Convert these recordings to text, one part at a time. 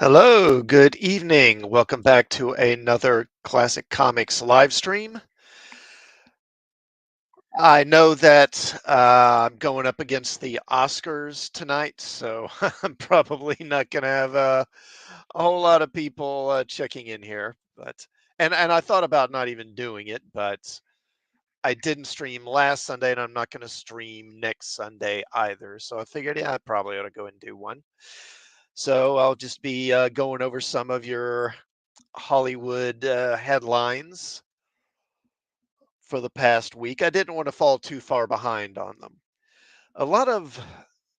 Hello, good evening. Welcome back to another Classic Comics live stream. I know that I'm going up against the Oscars tonight, so I'm probably not going to have a whole lot of people checking in here. But and I thought about not even doing it, but I didn't stream last Sunday, and I'm not going to stream next Sunday either. So I figured, yeah, I probably ought to go and do one. So I'll just be going over some of your Hollywood headlines for the past week. I didn't want to fall too far behind on them. A lot of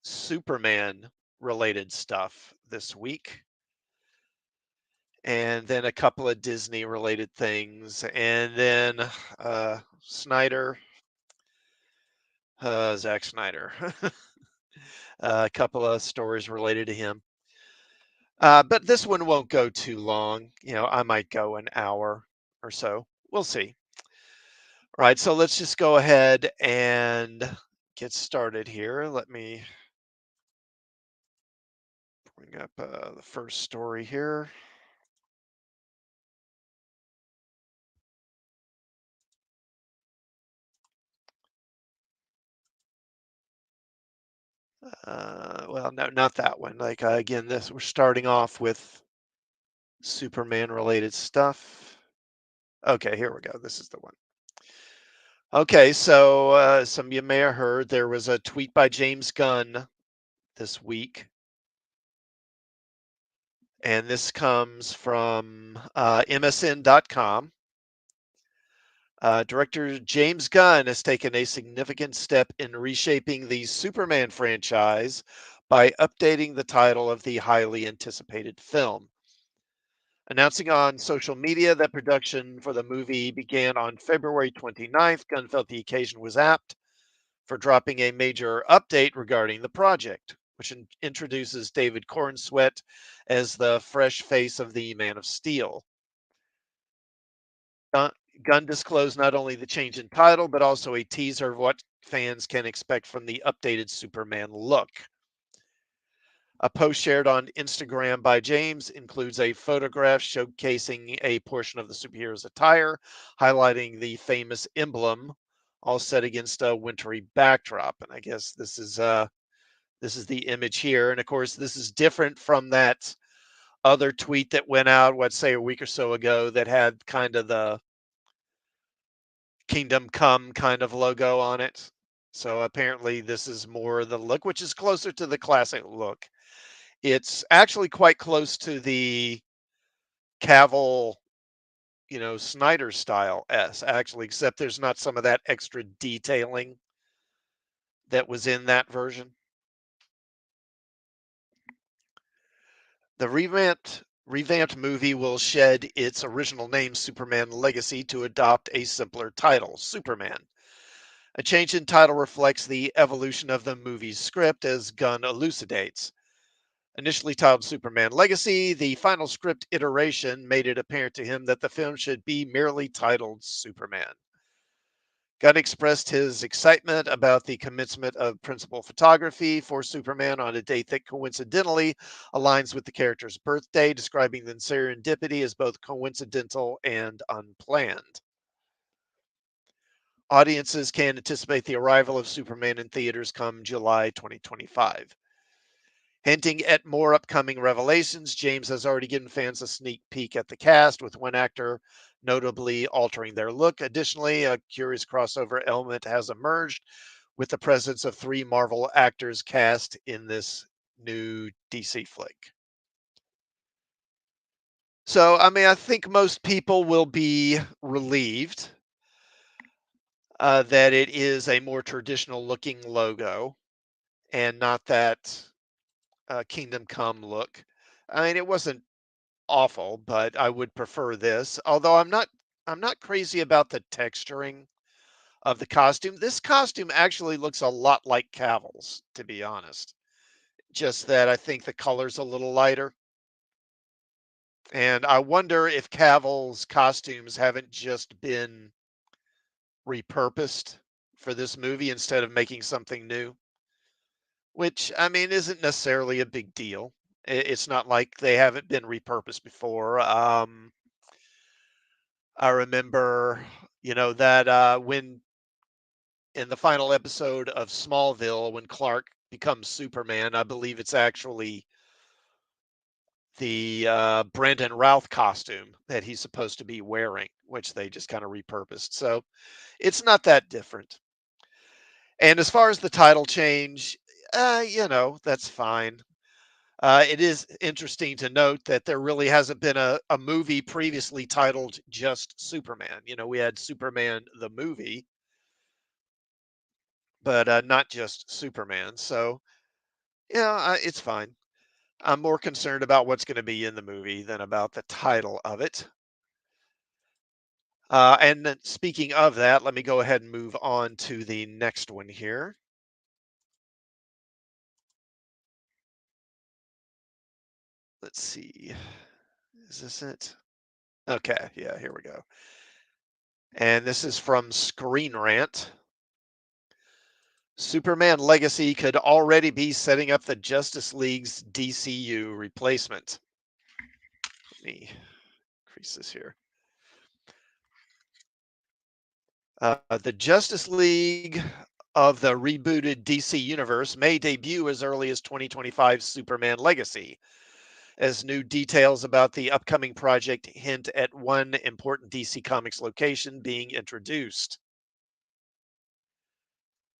Superman related stuff this week, and then a couple of Disney related things, and then Snyder, Zack Snyder, a couple of stories related to him. But this one won't go too long. I might go an hour or so. We'll see. Right, so let's just go ahead and get started here. Let me bring up the first story here. Well, no, not that one. Like again, this we're starting off with Superman related stuff. Okay, here we go. This is the one. Okay, so some of you may have heard there was a tweet by James Gunn this week, and this comes from MSN.com. Director James Gunn has taken a significant step in reshaping the Superman franchise by updating the title of the highly anticipated film. Announcing on social media that production for the movie began on February 29th, Gunn felt the occasion was apt for dropping a major update regarding the project, which introduces David Cornsweet as the fresh face of the Man of Steel. Gunn, Gunn disclosed not only the change in title, but also a teaser of what fans can expect from the updated Superman look. A post shared on Instagram by James includes a photograph showcasing a portion of the superhero's attire, highlighting the famous emblem, all set against a wintry backdrop. And I guess this is the image here. And of course, this is different from that other tweet that went out, let's say a week or so ago, that had kind of the Kingdom Come kind of logo on it. So apparently this is more the look, which is closer to the classic look. It's actually quite close to the Cavill, Snyder style S actually, except there's not some of that extra detailing that was in that version. The revamped movie will shed its original name Superman Legacy to adopt a simpler title, Superman. A change in title reflects the evolution of the movie's script, as Gunn elucidates. Initially titled Superman Legacy, the final script iteration made it apparent to him that the film should be merely titled Superman. Gunn expressed his excitement about the commencement of principal photography for Superman on a date that coincidentally aligns with the character's birthday, describing the serendipity as both coincidental and unplanned. Audiences can anticipate the arrival of Superman in theaters come July 2025. Hinting at more upcoming revelations, James has already given fans a sneak peek at the cast, with one actor notably altering their look. Additionally, a curious crossover element has emerged with the presence of three Marvel actors cast in this new DC flick. So, I mean, I think most people will be relieved that it is a more traditional looking logo and not that Kingdom Come look. I mean, it wasn't awful, but I would prefer this. Although I'm not crazy about the texturing of the costume. This costume actually looks a lot like Cavill's, to be honest. Just that I think the color's a little lighter. And I wonder if Cavill's costumes haven't just been repurposed for this movie instead of making something new, which I mean isn't necessarily a big deal. It's not like they haven't been repurposed before. I remember, that when in the final episode of Smallville, when Clark becomes Superman, I believe it's actually the Brandon Routh costume that he's supposed to be wearing, which they just kind of repurposed. So it's not that different. And as far as the title change, that's fine. It is interesting to note that there really hasn't been a movie previously titled just Superman. We had Superman the movie, but not just Superman. So, yeah, it's fine. I'm more concerned about what's going to be in the movie than about the title of it. And then speaking of that, let me go ahead and move on to the next one here. Let's see. Is this it? Okay, yeah, here we go. And this is from Screen Rant. Superman Legacy could already be setting up the Justice League's DCU replacement. Let me increase this here. The Justice League of the rebooted DC Universe may debut as early as 2025's Superman Legacy, as new details about the upcoming project hint at one important DC Comics location being introduced.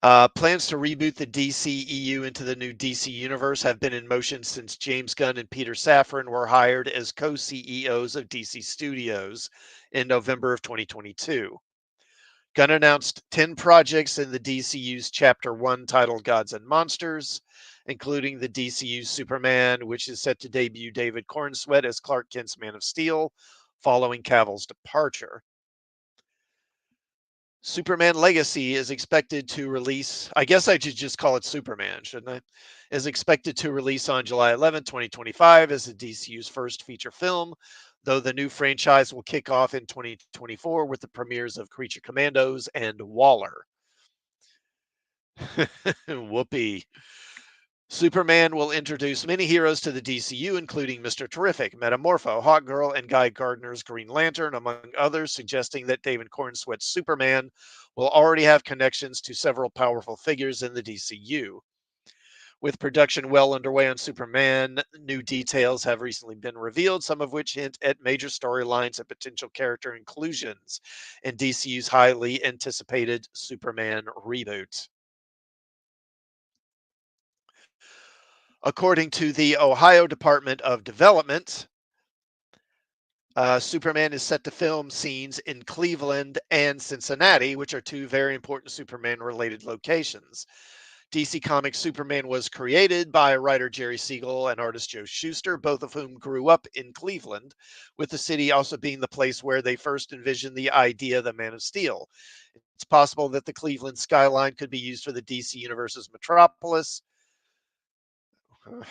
Plans to reboot the DCEU into the new DC universe have been in motion since James Gunn and Peter Safran were hired as co-CEOs of DC Studios in November of 2022. Gunn announced 10 projects in the DCU's Chapter 1 titled Gods and Monsters, including the DCU Superman, which is set to debut David Cornsweet as Clark Kent's Man of Steel following Cavill's departure. Superman Legacy is expected to release. I guess I should just call it Superman, shouldn't I? Is expected to release on July 11, 2025 as the DCU's first feature film, though the new franchise will kick off in 2024 with the premieres of Creature Commandos and Waller. Whoopee. Superman will introduce many heroes to the DCU, including Mr. Terrific, Metamorpho, Hawkgirl, and Guy Gardner's Green Lantern, among others, suggesting that David Cornsweet's Superman will already have connections to several powerful figures in the DCU. With production well underway on Superman, new details have recently been revealed, some of which hint at major storylines and potential character inclusions in DCU's highly anticipated Superman reboot. According to the Ohio Department of Development, Superman is set to film scenes in Cleveland and Cincinnati, which are two very important Superman related locations. DC Comics Superman was created by writer Jerry Siegel and artist Joe Shuster, both of whom grew up in Cleveland, with the city also being the place where they first envisioned the idea of the Man of Steel. It's possible that the Cleveland skyline could be used for the DC Universe's Metropolis.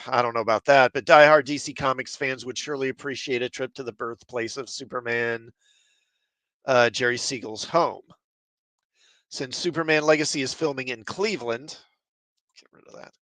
I don't know about that, but diehard DC Comics fans would surely appreciate a trip to the birthplace of Superman, Jerry Siegel's home. Since Superman Legacy is filming in Cleveland, get rid of that.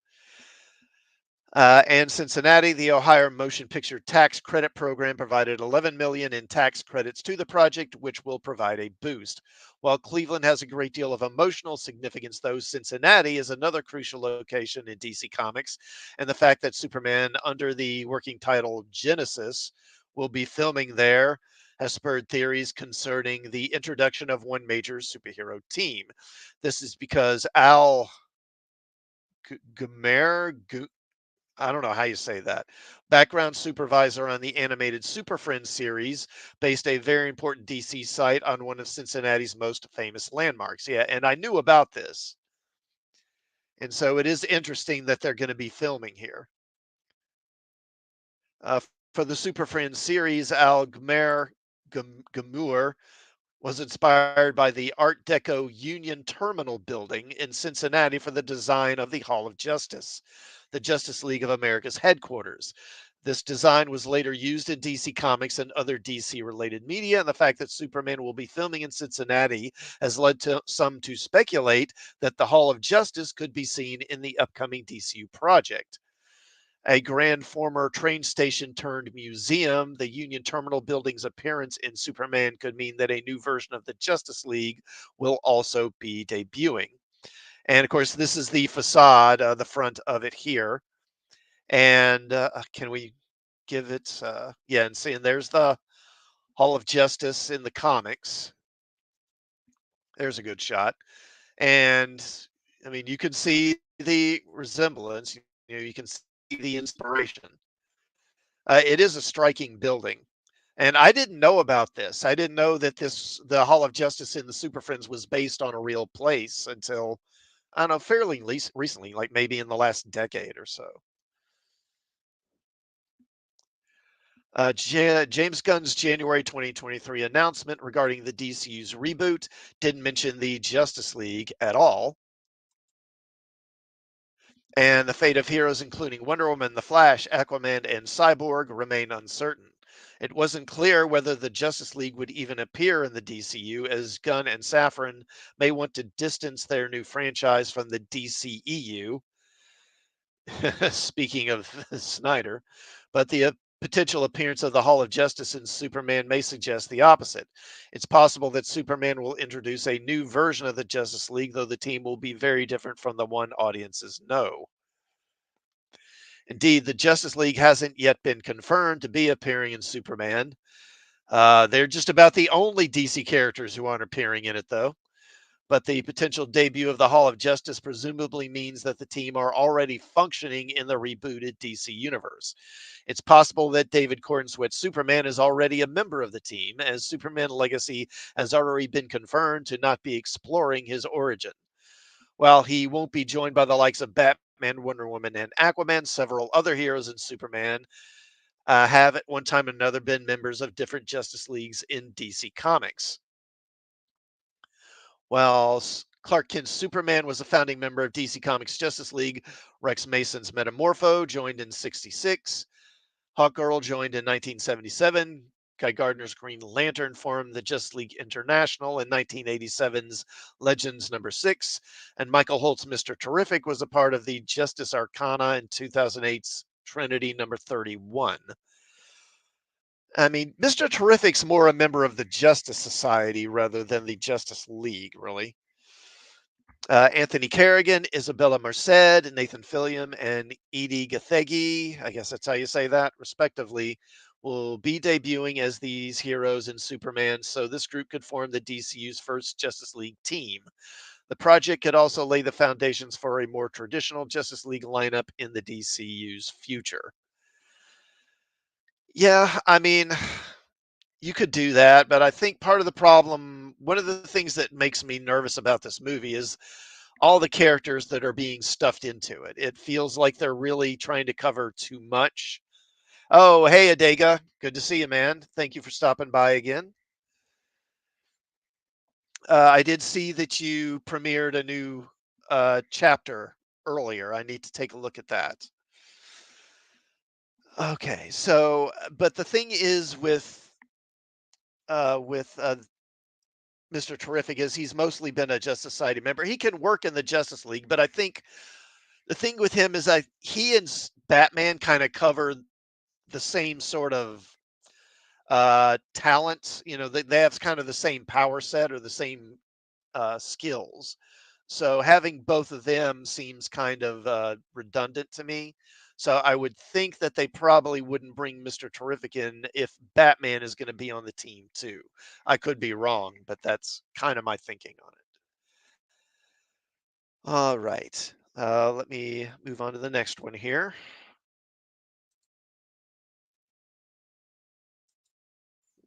And Cincinnati, the Ohio Motion Picture Tax Credit Program provided $11 million in tax credits to the project, which will provide a boost. While Cleveland has a great deal of emotional significance, though, Cincinnati is another crucial location in DC Comics, and the fact that Superman, under the working title Genesis, will be filming there has spurred theories concerning the introduction of one major superhero team. This is because Al Gumer, I don't know how you say that. Background supervisor on the animated Super Friends series, based a very important DC site on one of Cincinnati's most famous landmarks. Yeah, and I knew about this. And so it is interesting that they're going to be filming here. For the Super Friends series, Al Gamur was inspired by the Art Deco Union Terminal building in Cincinnati for the design of the Hall of Justice, the Justice League of America's headquarters. This design was later used in DC Comics and other DC related media, and the fact that Superman will be filming in Cincinnati has led to some to speculate that the Hall of Justice could be seen in the upcoming DCU project. A grand former train station turned museum, the Union Terminal building's appearance in Superman could mean that a new version of the Justice League will also be debuting. And of course, this is the facade, the front of it here. And can we give it? Yeah, and see, and there's the Hall of Justice in the comics. There's a good shot. And I mean, you can see the resemblance. You can see the inspiration. It is a striking building. And I didn't know about this. I didn't know that the Hall of Justice in the Super Friends was based on a real place until, I don't know, fairly recently, like maybe in the last decade or so. James Gunn's January 2023 announcement regarding the DCU's reboot didn't mention the Justice League at all. And the fate of heroes including Wonder Woman, The Flash, Aquaman, and Cyborg remain uncertain. It wasn't clear whether the Justice League would even appear in the DCU, as Gunn and Safran may want to distance their new franchise from the DCEU. Speaking of Snyder, but the potential appearance of the Hall of Justice in Superman may suggest the opposite. It's possible that Superman will introduce a new version of the Justice League, though the team will be very different from the one audiences know. Indeed, the Justice League hasn't yet been confirmed to be appearing in Superman. They're just about the only DC characters who aren't appearing in it, though. But the potential debut of the Hall of Justice presumably means that the team are already functioning in the rebooted DC universe. It's possible that David Cornsweet's Superman is already a member of the team, as Superman Legacy has already been confirmed to not be exploring his origin. While he won't be joined by the likes of Batman, Wonder Woman, and Aquaman, several other heroes in Superman have at one time or another been members of different Justice Leagues in DC Comics. While Clark Kent's Superman was a founding member of DC Comics Justice League, Rex Mason's Metamorpho joined in 66, Hawkgirl joined in 1977, Guy Gardner's Green Lantern formed the Justice League International in 1987's Legends number 6, and Michael Holt's Mr. Terrific was a part of the Justice Arcana in 2008's Trinity number 31. I mean, Mr. Terrific's more a member of the Justice Society rather than the Justice League, really. Anthony Kerrigan, Isabella Merced, Nathan Fillion, and Edie Gathegi, I guess that's how you say that, respectively, will be debuting as these heroes in Superman, so this group could form the DCU's first Justice League team. The project could also lay the foundations for a more traditional Justice League lineup in the DCU's future. Yeah, I mean, you could do that, but I think part of the problem, one of the things that makes me nervous about this movie is all the characters that are being stuffed into it. It feels like they're really trying to cover too much. Oh, hey, Adega. Good to see you, man. Thank you for stopping by again. I did see that you premiered a new chapter earlier. I need to take a look at that. Okay, so, but the thing is with Mr. Terrific is he's mostly been a Justice Society member. He can work in the Justice League, but I think the thing with him is that he and Batman kind of cover the same sort of talents. You know, they have kind of the same power set or the same skills. So having both of them seems kind of redundant to me. So I would think that they probably wouldn't bring Mr. Terrific in if Batman is going to be on the team too. I could be wrong, but that's kind of my thinking on it. All right. Let me move on to the next one here.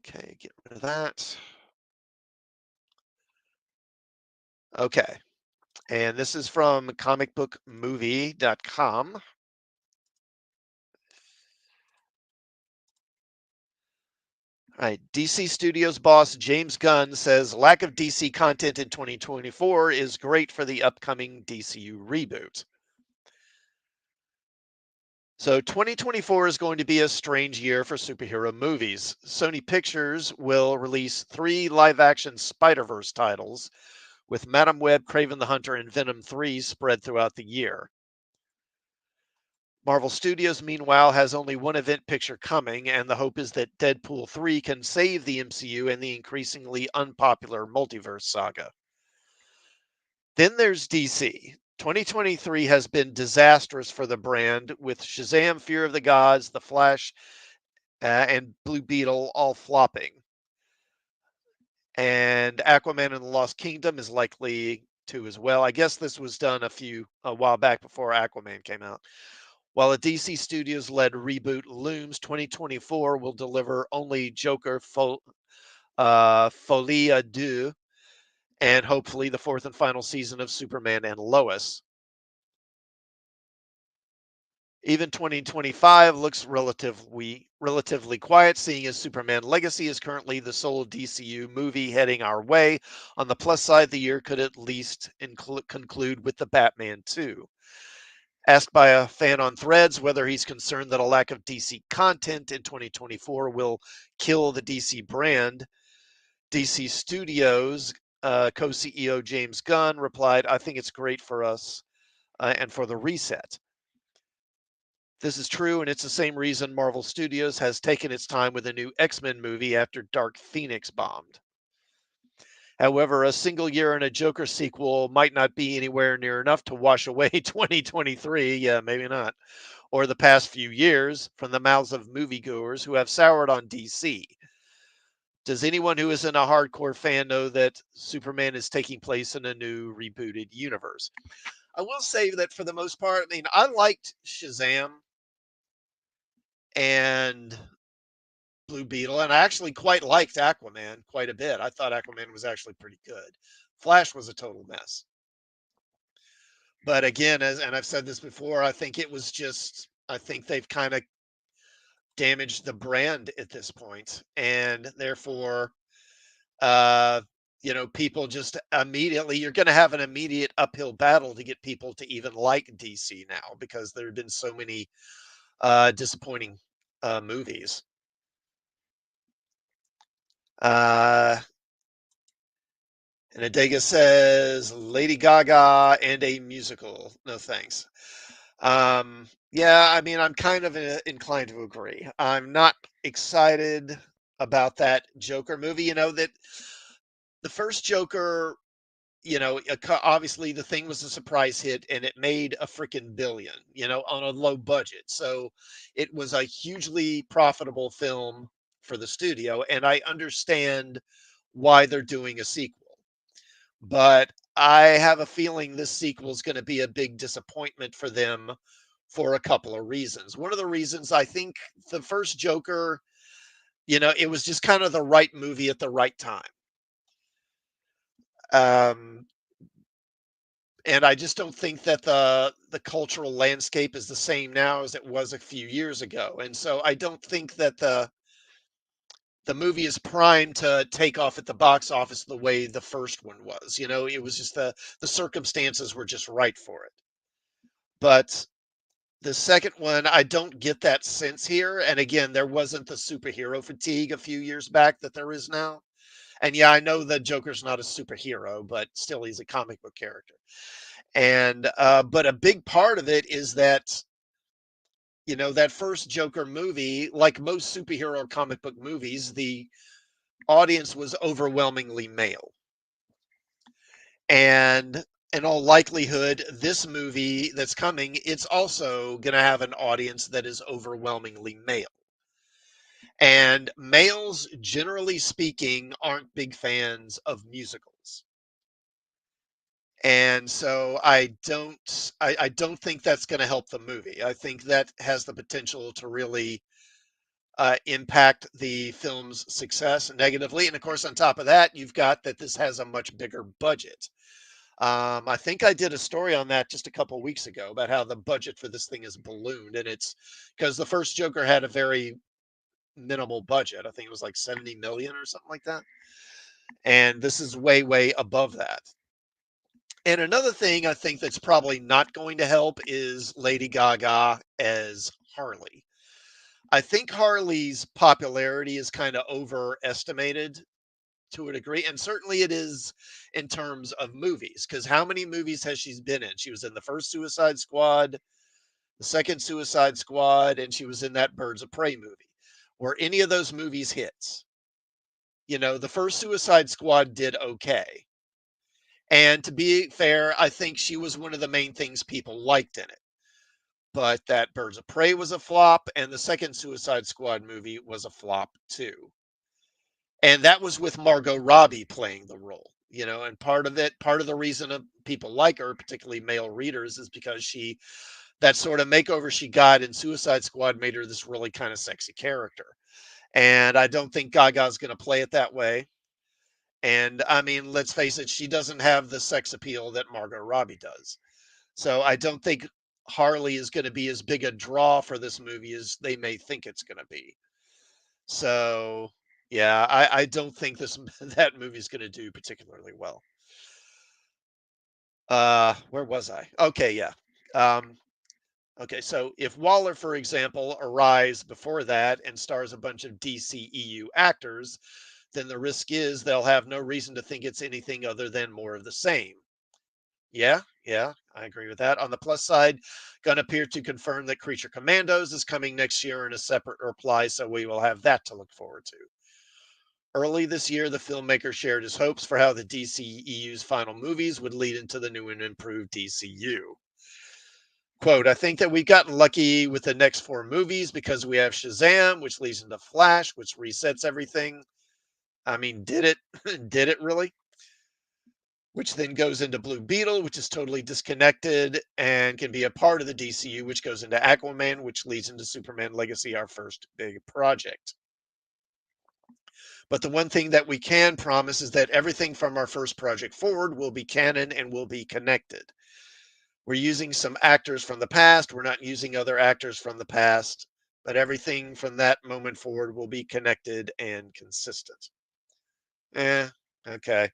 Okay, get rid of that. Okay. And this is from comicbookmovie.com. All right. DC Studios boss James Gunn says lack of DC content in 2024 is great for the upcoming DCU reboot. So 2024 is going to be a strange year for superhero movies. Sony Pictures will release 3 live-action Spider-Verse titles, with Madam Web, Craven the Hunter, and Venom 3 spread throughout the year. Marvel Studios, meanwhile, has only one event picture coming, and the hope is that Deadpool 3 can save the MCU and the increasingly unpopular multiverse saga. Then there's DC. 2023 has been disastrous for the brand, with Shazam, Fear of the Gods, The Flash, and Blue Beetle all flopping. And Aquaman and the Lost Kingdom is likely to as well. I guess this was done a while back before Aquaman came out. While a DC Studios led reboot looms, 2024 will deliver only Folie à Deux and hopefully the fourth and final season of Superman and Lois. Even 2025 looks relatively quiet, seeing as Superman Legacy is currently the sole DCU movie heading our way. On the plus side, the year could at least conclude with the Batman 2. Asked by a fan on Threads whether he's concerned that a lack of DC content in 2024 will kill the DC brand, DC Studios co CEO James Gunn replied, "I think it's great for us and for the reset. This is true, and it's the same reason Marvel Studios has taken its time with a new X-Men movie after Dark Phoenix bombed. However, a single year and a Joker sequel might not be anywhere near enough to wash away 2023. Yeah, maybe not. Or the past few years from the mouths of moviegoers who have soured on DC. Does anyone who isn't a hardcore fan know that Superman is taking place in a new rebooted universe?" I will say that for the most part, I mean, I liked Shazam and Blue Beetle, and I actually quite liked Aquaman quite a bit. I thought Aquaman was actually pretty good. Flash was a total mess. But again, and I've said this before, I think I think they've kind of damaged the brand at this point, and therefore, uh, people just immediately, you're going to have an immediate uphill battle to get people to even like DC now because there have been so many disappointing movies. Uh, And Adega says Lady Gaga and a musical. No thanks. Yeah, I mean, I'm kind of inclined to agree. I'm not excited about that Joker movie. You know, that the first Joker, obviously the thing was a surprise hit and it made a freaking billion, on a low budget. So it was a hugely profitable film for the studio. And I understand why they're doing a sequel. But I have a feeling this sequel is going to be a big disappointment for them for a couple of reasons. One of the reasons I think the first Joker, it was just kind of the right movie at the right time. Um, and I just don't think that the cultural landscape is the same now as it was a few years ago. And so I don't think that the movie is primed to take off at the box office the way the first one was. It was just the circumstances were just right for it. But the second one, I don't get that sense here. And again, there wasn't the superhero fatigue a few years back that there is now. And yeah, I know that Joker's not a superhero, but still he's a comic book character. And but a big part of it is that that first Joker movie, like most superhero comic book movies, the audience was overwhelmingly male. And in all likelihood, this movie that's coming, it's also going to have an audience that is overwhelmingly male. And males, generally speaking, aren't big fans of musicals. And so I don't think that's going to help the movie. I think that has the potential to really impact the film's success negatively. And of course, on top of that, you've got that this has a much bigger budget. I think I did a story on that just a couple of weeks ago about how the budget for this thing is ballooned, and it's because the first Joker had a very minimal budget. I think it was like 70 million or something like that. And this is way, way above that. And another thing I think that's probably not going to help is Lady Gaga as Harley. I think Harley's popularity is kind of overestimated to a degree, and certainly it is in terms of movies. Because how many movies has she been in? She was in the first Suicide Squad. the second Suicide Squad, and she was in that Birds of Prey movie. Were any of those movies hits? The first Suicide Squad did okay. And to be fair, I think she was one of the main things people liked in it. But that Birds of Prey was a flop, and the second Suicide Squad movie was a flop too. And that was with Margot Robbie playing the role. And part of the reason people like her, particularly male readers, is because that sort of makeover she got in Suicide Squad made her this really kind of sexy character. And I don't think Gaga's going to play it that way. And I mean, let's face it, she doesn't have the sex appeal that Margot Robbie does. So I don't think Harley is going to be as big a draw for this movie as they may think it's going to be. So yeah, I don't think this that movie is going to do particularly well. Where was I? Okay, yeah. Um, okay, so if Waller, for example, arrives before that and stars a bunch of DCEU actors, then the risk is they'll have no reason to think it's anything other than more of the same. Yeah, yeah, I agree with that. On the plus side, Gunn appeared to confirm that Creature Commandos is coming next year in a separate reply, so we will have that to look forward to. Early this year, the filmmaker shared his hopes for how the DCEU's final movies would lead into the new and improved DCU. Quote, I think that we've gotten lucky with the next four movies because we have Shazam, which leads into Flash, which resets everything. I mean, did it? Did it really? Which then goes into Blue Beetle, which is totally disconnected and can be a part of the DCU, which goes into Aquaman, which leads into Superman Legacy, our first big project. But the one thing that we can promise is that everything from our first project forward will be canon and will be connected. We're using some actors from the past. We're not using other actors from the past, but everything from that moment forward will be connected and consistent. Okay.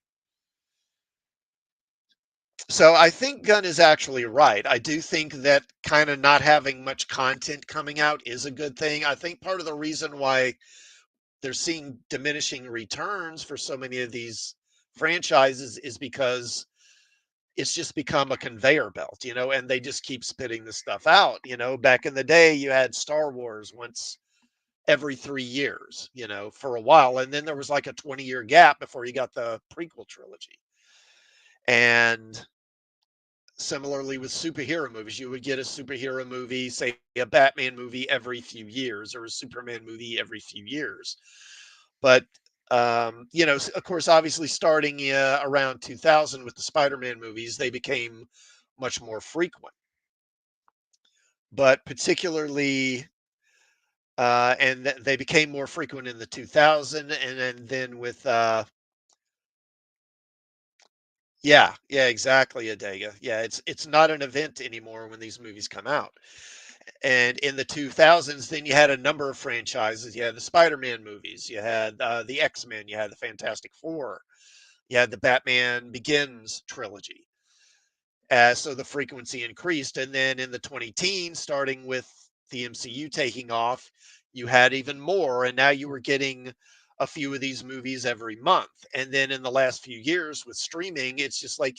So I think Gunn is actually right. I do think that kind of not having much content coming out is a good thing. I think part of the reason why they're seeing diminishing returns for so many of these franchises is because it's just become a conveyor belt, and they just keep spitting the stuff out. Back in the day, you had Star Wars once every 3 years, for a while. And then there was like a 20-year gap before you got the prequel trilogy. And similarly with superhero movies, you would get a superhero movie, say a Batman movie every few years or a Superman movie every few years. But of course, obviously starting around 2000 with the Spider-Man movies, they became much more frequent. But particularly, and they became more frequent in the 2000, and then with, yeah, exactly, Adega. Yeah, it's not an event anymore when these movies come out. And in the 2000s, then you had a number of franchises. You had the Spider-Man movies, you had the X-Men, you had the Fantastic Four, you had the Batman Begins trilogy. So the frequency increased. And then in the 2010s, starting with the MCU taking off, you had even more. And now you were getting a few of these movies every month. And then in the last few years with streaming, it's just like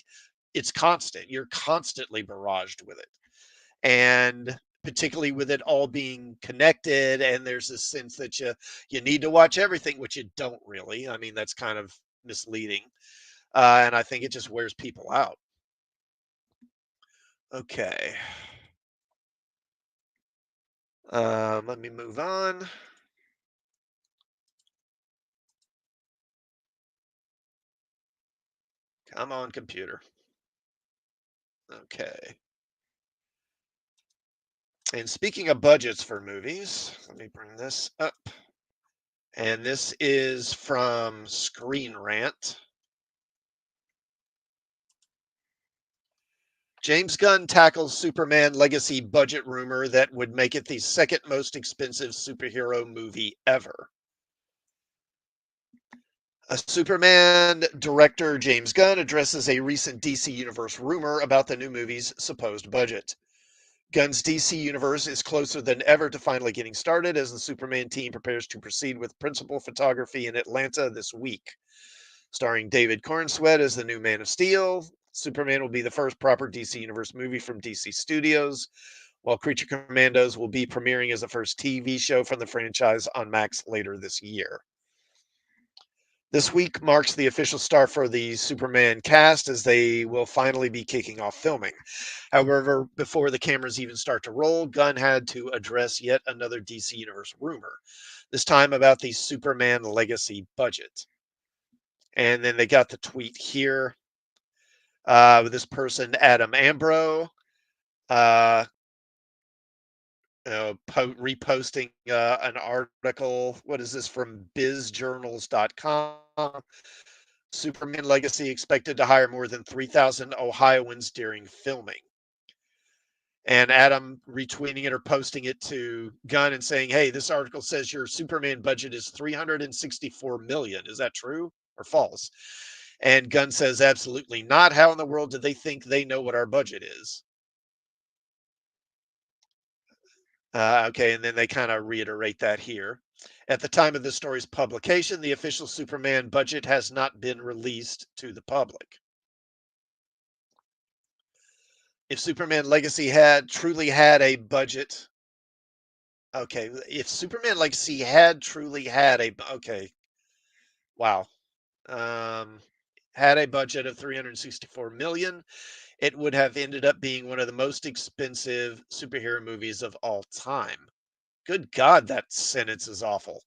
it's constant. You're constantly barraged with it. And particularly with it all being connected, and there's this sense that you need to watch everything, which you don't really. I mean, that's kind of misleading. And I think it just wears people out. Okay. Let me move on. Come on, computer. Okay. And speaking of budgets for movies, let me bring this up. And this is from Screen Rant. James Gunn tackles Superman Legacy budget rumor that would make it the second most expensive superhero movie ever. A Superman director, James Gunn, addresses a recent DC Universe rumor about the new movie's supposed budget. Gunn's DC Universe is closer than ever to finally getting started as the Superman team prepares to proceed with principal photography in Atlanta this week. Starring David Cornsweet as the new Man of Steel, Superman will be the first proper DC Universe movie from DC Studios, while Creature Commandos will be premiering as the first TV show from the franchise on Max later this year. This week marks the official start for the Superman cast as they will finally be kicking off filming. However, before the cameras even start to roll, Gunn had to address yet another DC Universe rumor, this time about the Superman Legacy budget. And then they got the tweet here with this person, Adam Ambro, uh, reposting an article. What is this from bizjournals.com? Superman Legacy expected to hire more than 3,000 Ohioans during filming. And Adam retweeting it or posting it to Gunn and saying, "Hey, this article says your Superman budget is 364 million. Is that true or false?" And Gunn says, "Absolutely not. How in the world do they think they know what our budget is?" Okay, and then they kind of reiterate that here. At the time of the story's publication, the official Superman budget has not been released to the public. If Superman Legacy had truly had a budget, okay, if Superman Legacy had truly had a, okay, wow, um, had a budget of 364 million, it would have ended up being one of the most expensive superhero movies of all time. Good God, that sentence is awful.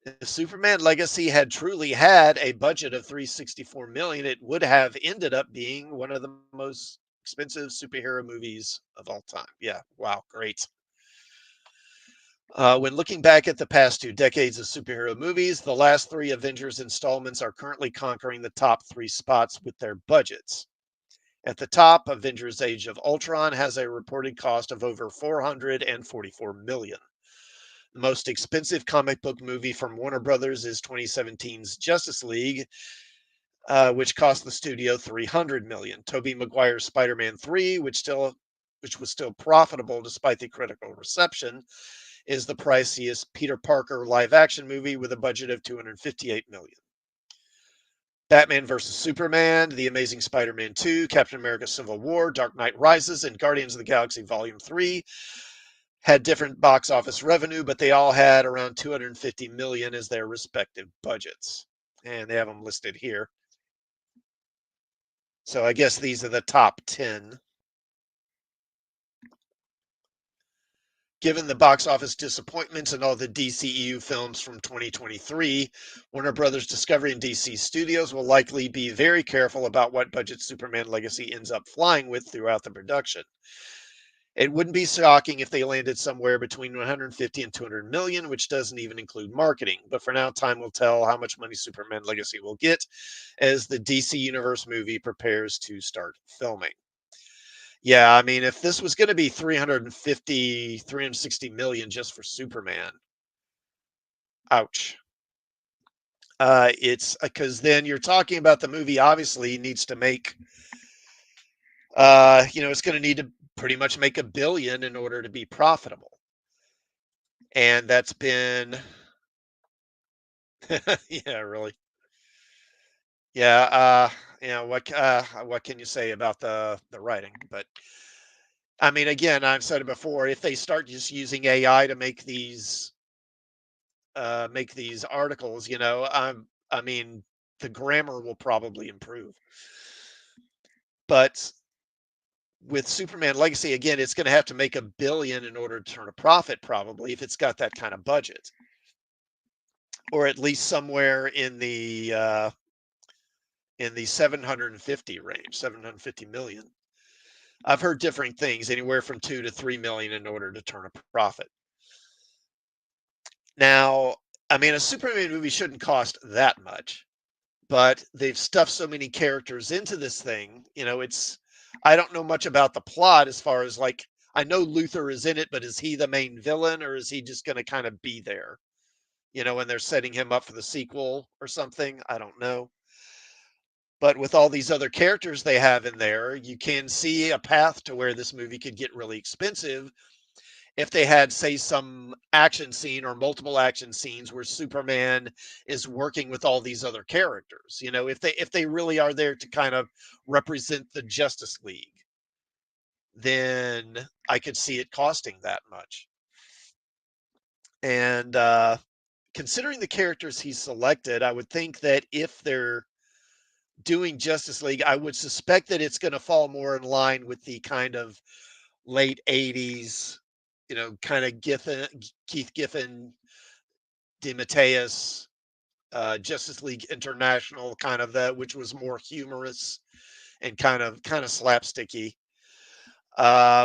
If Superman Legacy had truly had a budget of 364 million, it would have ended up being one of the most expensive superhero movies of all time. Yeah, wow, great. When looking back at the past 2 decades of superhero movies, the last three Avengers installments are currently conquering the top three spots with their budgets. At the top, Avengers Age of Ultron has a reported cost of over 444 million. The most expensive comic book movie from Warner Brothers is 2017's Justice League, which cost the studio 300 million. Tobey Maguire's Spider-Man 3, which was still profitable despite the critical reception, is the priciest Peter Parker live-action movie with a budget of 258 million. Batman vs. Superman, The Amazing Spider-Man 2, Captain America Civil War, Dark Knight Rises, and Guardians of the Galaxy Volume 3 had different box office revenue, but they all had around 250 million as their respective budgets. And they have them listed here. So I guess these are the top 10. Given the box office disappointments and all the DCEU films from 2023, Warner Brothers Discovery and DC Studios will likely be very careful about what budget Superman Legacy ends up flying with throughout the production. It wouldn't be shocking if they landed somewhere between 150 and 200 million, which doesn't even include marketing. But for now, time will tell how much money Superman Legacy will get as the DC Universe movie prepares to start filming. Yeah, I mean, if this was going to be 350, 360 million just for Superman, ouch. It's because then you're talking about the movie obviously needs to make, it's going to need to pretty much make 1 billion in order to be profitable. And that's been, yeah, really. Yeah, what can you say about the writing? But I mean, again, I've said it before. If they start just using AI to make these articles, I mean, the grammar will probably improve. But with Superman Legacy, again, it's going to have to make 1 billion in order to turn a profit, probably, if it's got that kind of budget, or at least somewhere in the 750 range, 750 million. I've heard different things, anywhere from 2 to 3 million in order to turn a profit. Now, I mean, a Superman movie shouldn't cost that much, but they've stuffed so many characters into this thing. I don't know much about the plot as far as like, I know Luthor is in it, but is he the main villain or is he just going to kind of be there? When they're setting him up for the sequel or something. I don't know. But with all these other characters they have in there, you can see a path to where this movie could get really expensive if they had, say, some action scene or multiple action scenes where Superman is working with all these other characters. If they really are there to kind of represent the Justice League, then I could see it costing that much. And considering the characters he selected, I would think that if they're doing Justice League, I would suspect that it's going to fall more in line with the kind of late 80s, kind of Keith Giffen, DeMatteis, Justice League International, kind of that, which was more humorous and kind of slapsticky,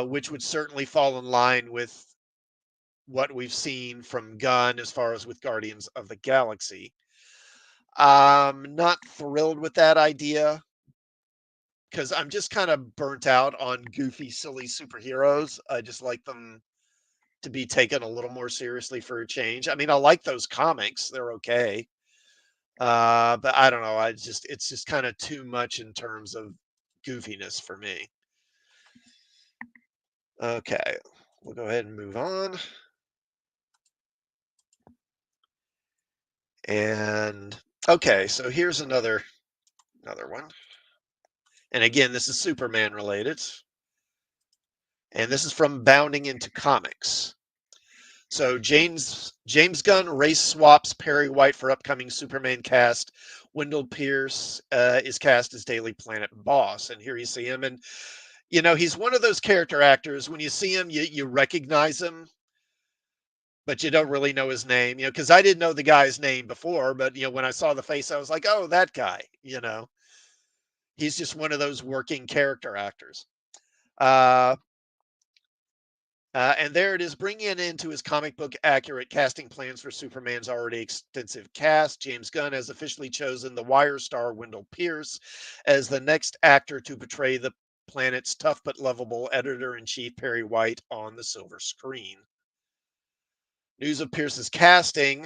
which would certainly fall in line with what we've seen from Gunn as far as with Guardians of the Galaxy. Not thrilled with that idea because I'm just kind of burnt out on goofy, silly superheroes. I just like them to be taken a little more seriously for a change. I mean, I like those comics; they're okay, but I don't know. It's just kind of too much in terms of goofiness for me. Okay, we'll go ahead and move on. And okay, so here's another one. And again, this is Superman related. And this is from Bounding into Comics. So James Gunn race swaps Perry White for upcoming Superman cast. Wendell Pierce is cast as Daily Planet boss, and here you see him. And he's one of those character actors. When you see him, you recognize him, but you don't really know his name. Because I didn't know the guy's name before, but when I saw the face, I was like, oh, that guy. He's just one of those working character actors. Uh, and there it is, bringing it into his comic book accurate casting plans for Superman's already extensive cast. James Gunn has officially chosen the Wire star Wendell Pierce as the next actor to portray the planet's tough but lovable editor-in-chief Perry White on the silver screen. News of Pierce's casting,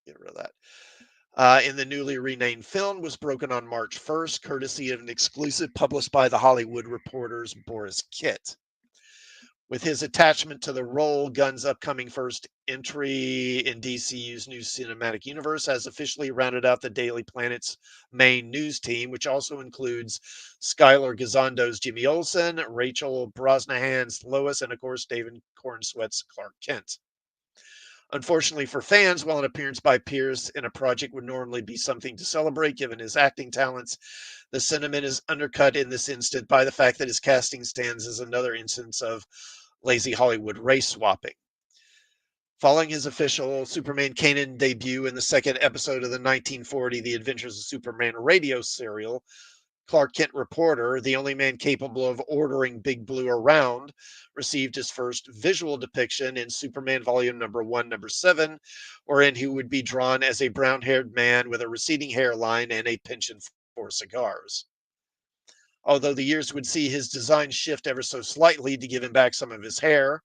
get rid of that, in the newly renamed film was broken on March 1st, courtesy of an exclusive published by The Hollywood Reporter's Boris Kitt. With his attachment to the role, Gunn's upcoming first entry in DCU's new cinematic universe has officially rounded out the Daily Planet's main news team, which also includes Skylar Gazondo's Jimmy Olsen, Rachel Brosnahan's Lois, and of course David Cornsweet's Clark Kent. Unfortunately for fans, while an appearance by Pierce in a project would normally be something to celebrate given his acting talents, the sentiment is undercut in this instant by the fact that his casting stands as another instance of lazy Hollywood race swapping. Following his official Superman Kanan debut in the second episode of the 1940 The Adventures of Superman radio serial, Clark Kent reporter, the only man capable of ordering Big Blue around, received his first visual depiction in Superman Volume Number 1, Number 7, wherein he would be drawn as a brown-haired man with a receding hairline and a penchant for cigars. Although the years would see his design shift ever so slightly to give him back some of his hair,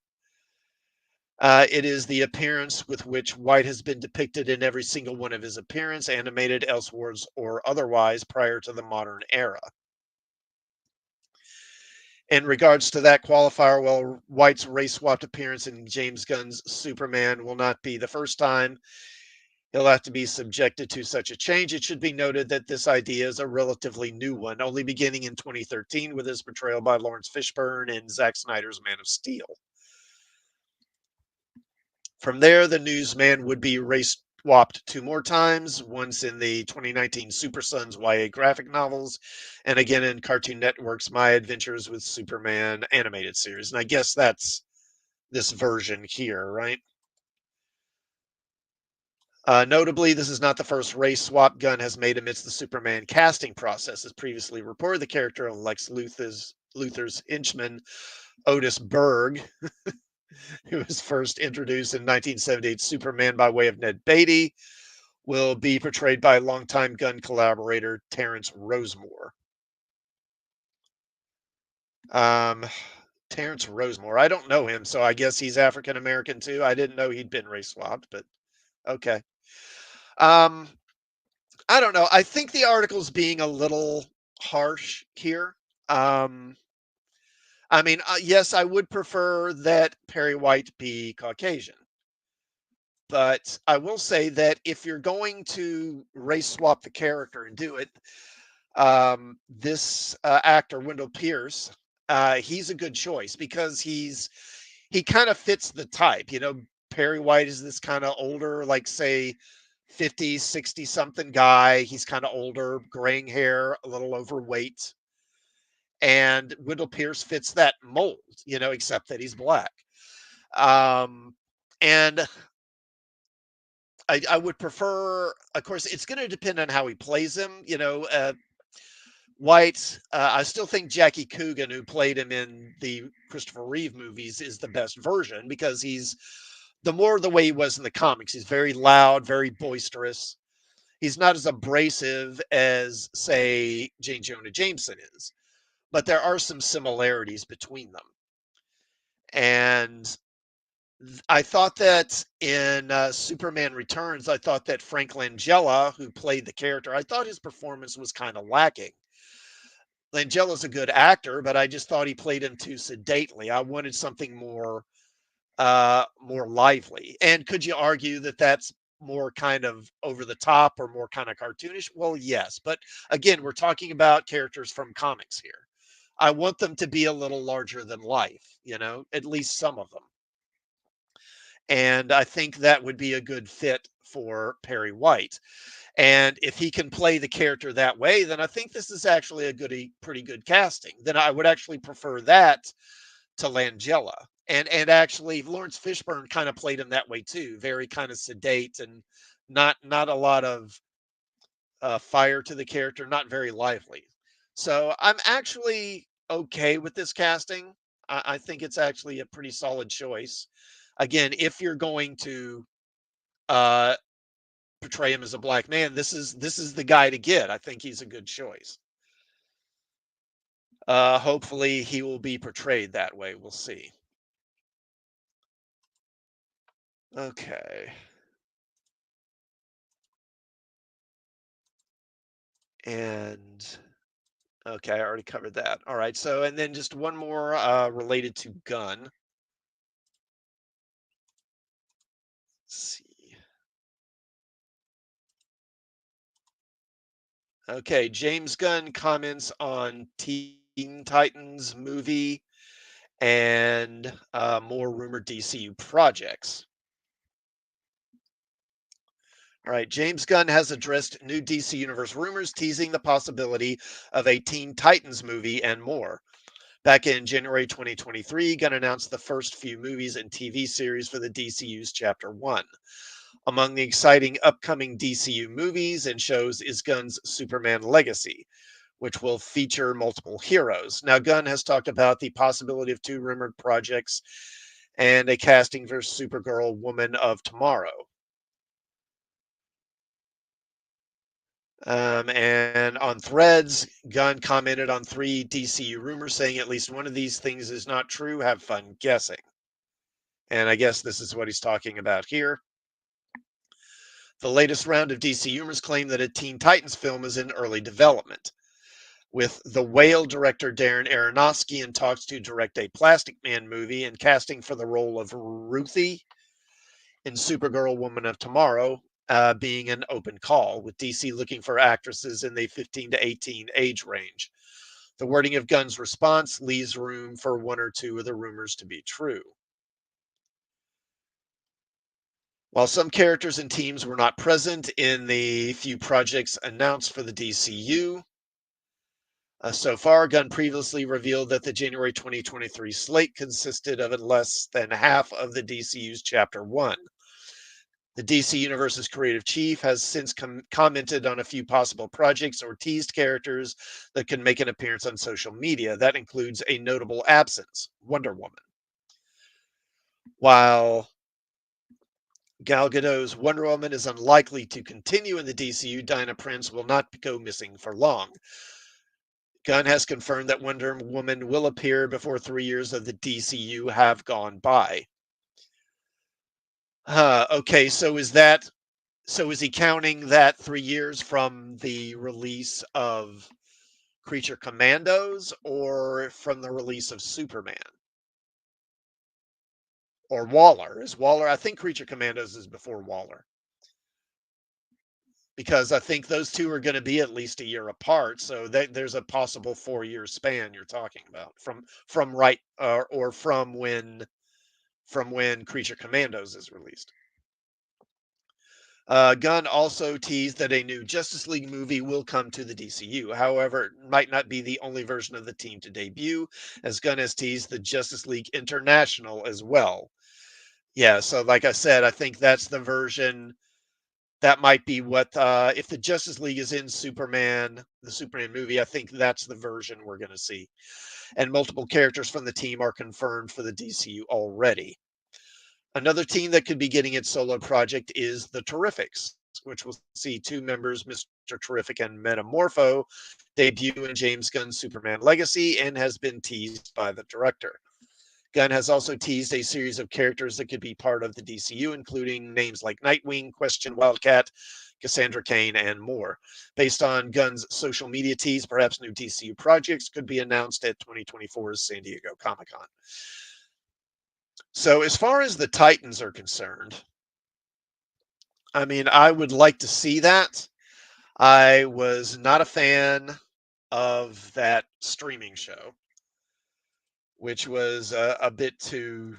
it is the appearance with which White has been depicted in every single one of his appearances, animated, elseworlds, or otherwise, prior to the modern era. In regards to that qualifier, well, White's race-swapped appearance in James Gunn's Superman will not be the first time he'll have to be subjected to such a change. It should be noted that this idea is a relatively new one, only beginning in 2013 with his portrayal by Lawrence Fishburne in Zack Snyder's Man of Steel. From there, the newsman would be race-swapped 2 more times, once in the 2019 Super Sons YA graphic novels, and again in Cartoon Network's My Adventures with Superman animated series. And I guess that's this version here, right? Notably, this is not the first race swap Gunn has made amidst the Superman casting process. As previously reported, the character of Lex Luthor's henchman, Otis Berg, who was first introduced in 1978 Superman by way of Ned Beatty, will be portrayed by longtime Gunn collaborator Terrence Rosemore. Terrence Rosemore. I don't know him, so I guess he's African American too. I didn't know he'd been race swapped, but okay. I don't know. I think the article's being a little harsh here. Um, I mean, yes, I would prefer that Perry White be Caucasian. But I will say that if you're going to race swap the character and do it, this actor, Wendell Pierce, he's a good choice because he kind of fits the type. Perry White is this kind of older, like say 50, 60 something guy. He's kind of older, graying hair, a little overweight. And Wendell Pierce fits that mold, except that he's black. Um, and I would prefer, of course, it's going to depend on how he plays him. White, I still think Jackie Coogan, who played him in the Christopher Reeve movies, is the best version because he's the more the way he was in the comics. He's very loud, very boisterous. He's not as abrasive as, say, J. Jonah Jameson is, but there are some similarities between them. And I thought that in Superman Returns, I thought that Frank Langella, who played the character, I thought his performance was kind of lacking. Langella's a good actor, but I just thought he played him too sedately. I wanted something more lively. And could you argue that that's more kind of over the top or more kind of cartoonish? Well, yes, but again, we're talking about characters from comics here. I want them to be a little larger than life, at least some of them. And I think that would be a good fit for Perry White. And if he can play the character that way, then I think this is actually pretty good casting. Then I would actually prefer that to Langella. And actually Lawrence Fishburne kind of played him that way too, very kind of sedate and not a lot of fire to the character, not very lively. So I'm actually okay with this casting. I think it's actually a pretty solid choice. Again, if you're going to uh, portray him as a black man, this is the guy to get. I think he's a good choice. Hopefully he will be portrayed that way. We'll see. Okay. And okay, I already covered that. All right. So and then just one more related to Gunn. Let's see. Okay, James Gunn comments on Teen Titans movie and more rumored DCU projects. All right, James Gunn has addressed new DC Universe rumors, teasing the possibility of a Teen Titans movie and more. Back in January 2023, Gunn announced the first few movies and TV series for the DCU's Chapter 1. Among the exciting upcoming DCU movies and shows is Gunn's Superman Legacy, which will feature multiple heroes. Now, Gunn has talked about the possibility of two rumored projects and a casting for Supergirl Woman of Tomorrow. And on Threads, Gunn commented on 3 DCU rumors, saying at least one of these things is not true. Have fun guessing. And I guess this is what he's talking about here. The latest round of DC rumors claim that a Teen Titans film is in early development, with The Whale director Darren Aronofsky in talks to direct a Plastic Man movie and casting for the role of Ruthie in Supergirl Woman of Tomorrow being an open call, with DC looking for actresses in the 15 to 18 age range. The wording of Gunn's response leaves room for one or two of the rumors to be true. While some characters and teams were not present in the few projects announced for the DCU, so far, Gunn previously revealed that the January 2023 slate consisted of less than half of the DCU's Chapter 1. The DC Universe's creative chief has since commented on a few possible projects or teased characters that can make an appearance on social media. That includes a notable absence, Wonder Woman. While Gal Gadot's Wonder Woman is unlikely to continue in the DCU, Diana Prince will not go missing for long. Gunn has confirmed that Wonder Woman will appear before 3 years of the DCU have gone by. Okay, so is he counting that 3 years from the release of Creature Commandos or from the release of Superman? Or Waller? Is Waller? I think Creature Commandos is before Waller. because I think those two are going to be at least a year apart. So there's a possible 4 year span you're talking about from right or from when Creature Commandos is released. Gunn also teased that a new Justice League movie will come to the DCU. However, it might not be the only version of the team to debut, as Gunn has teased the Justice League International as well. Yeah, so like I said, I think that's the version that might be what if the Justice League is in Superman, the Superman movie, I think that's the version we're going to see. And multiple characters from the team are confirmed for the DCU already. Another team that could be getting its solo project is the Terrifics, which will see two members, Mr. Terrific and Metamorpho, debut in James Gunn's Superman Legacy and has been teased by the director. Gunn has also teased a series of characters that could be part of the DCU, including names like Nightwing, Question, Wildcat, Cassandra Cain, and more. Based on Gunn's social media tease, perhaps new DCU projects could be announced at 2024's San Diego Comic-Con. So as far as the Titans are concerned, I mean, I would like to see that. I was not a fan of that streaming show, which was a bit too,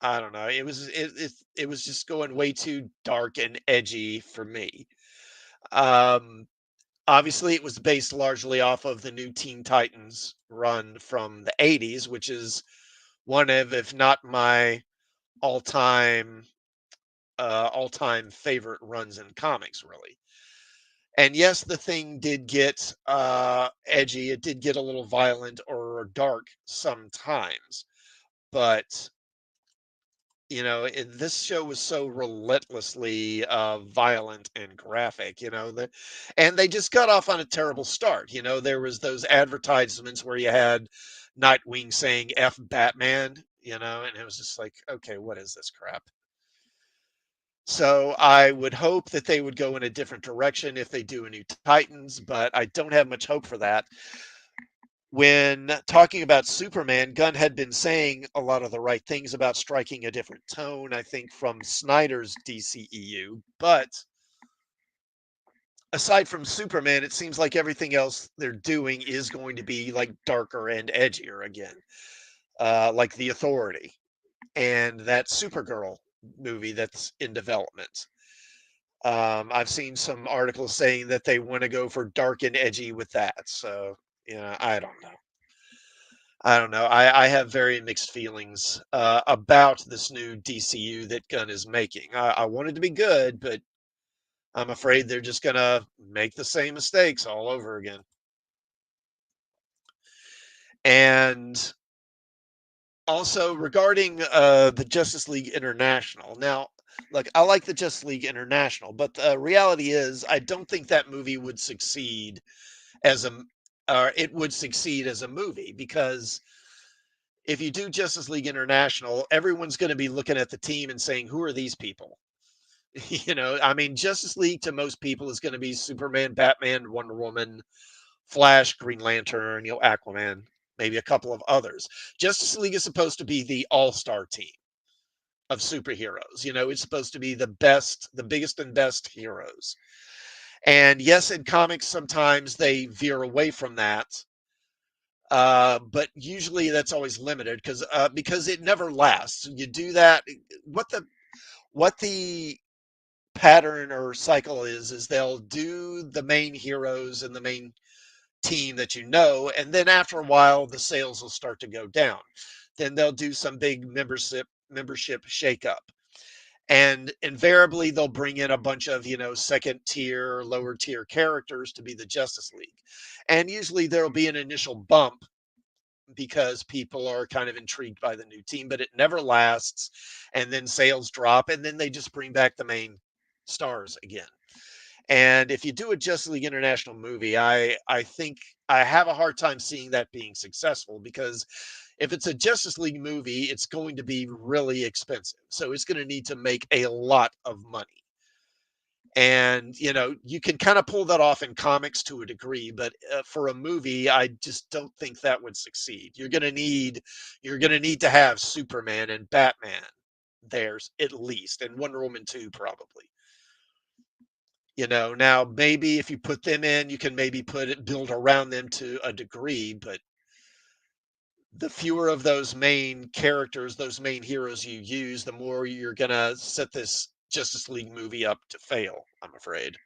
I don't know. It was just going way too dark and edgy for me. Um, Obviously, it was based largely off of the new Teen Titans run from the '80s, which is one of, if not my all-time all-time favorite runs in comics, really. And yes, the thing did get edgy. It did get a little violent or dark sometimes, but this show was so relentlessly violent and graphic. And they just got off on a terrible start. There was those advertisements where you had Nightwing saying "F Batman," and it was just like, okay, what is this crap? So I would hope that they would go in a different direction if they do a new Titans, but I don't have much hope for that. When talking about Superman, Gunn had been saying a lot of the right things about striking a different tone, I think, from Snyder's DCEU. But aside from Superman, it seems like everything else they're doing is going to be like darker and edgier again, like The Authority and that Supergirl movie that's in development. I've seen some articles saying that they want to go for dark and edgy with that. So, I don't know. I don't know. I have very mixed feelings about this new DCU that Gunn is making. I want it to be good, but I'm afraid they're just going to make the same mistakes all over again. And also regarding the Justice League International. Now, look, I like the Justice League International, but the reality is I don't think that movie would succeed as a it would succeed as a movie, because if you do Justice League International, everyone's going to be looking at the team and saying, who are these people? I mean, Justice League to most people is going to be Superman, Batman, Wonder Woman, Flash, Green Lantern, Aquaman, maybe a couple of others. Justice League is supposed to be the all-star team of superheroes. It's supposed to be the best, the biggest and best heroes. And yes, in comics, sometimes they veer away from that. But usually that's always limited because it never lasts. You do that. What the pattern or cycle is they'll do the main heroes and the main team that and then after a while the sales will start to go down. Then they'll do some big membership shakeup. And invariably they'll bring in a bunch of, second tier, lower tier characters to be the Justice League. And usually there'll be an initial bump because people are kind of intrigued by the new team, but it never lasts. And then sales drop, and then they just bring back the main stars again. And if you do a Justice League International movie, I think I have a hard time seeing that being successful, because if it's a Justice League movie, it's going to be really expensive. So it's going to need to make a lot of money. And, you can kind of pull that off in comics to a degree, but for a movie, I just don't think that would succeed. You're going to need to have Superman and Batman there at least, and Wonder Woman too, probably. Now maybe if you put them in, you can maybe build around them to a degree, but the fewer of those main characters, those main heroes you use, the more you're gonna set this Justice League movie up to fail, I'm afraid.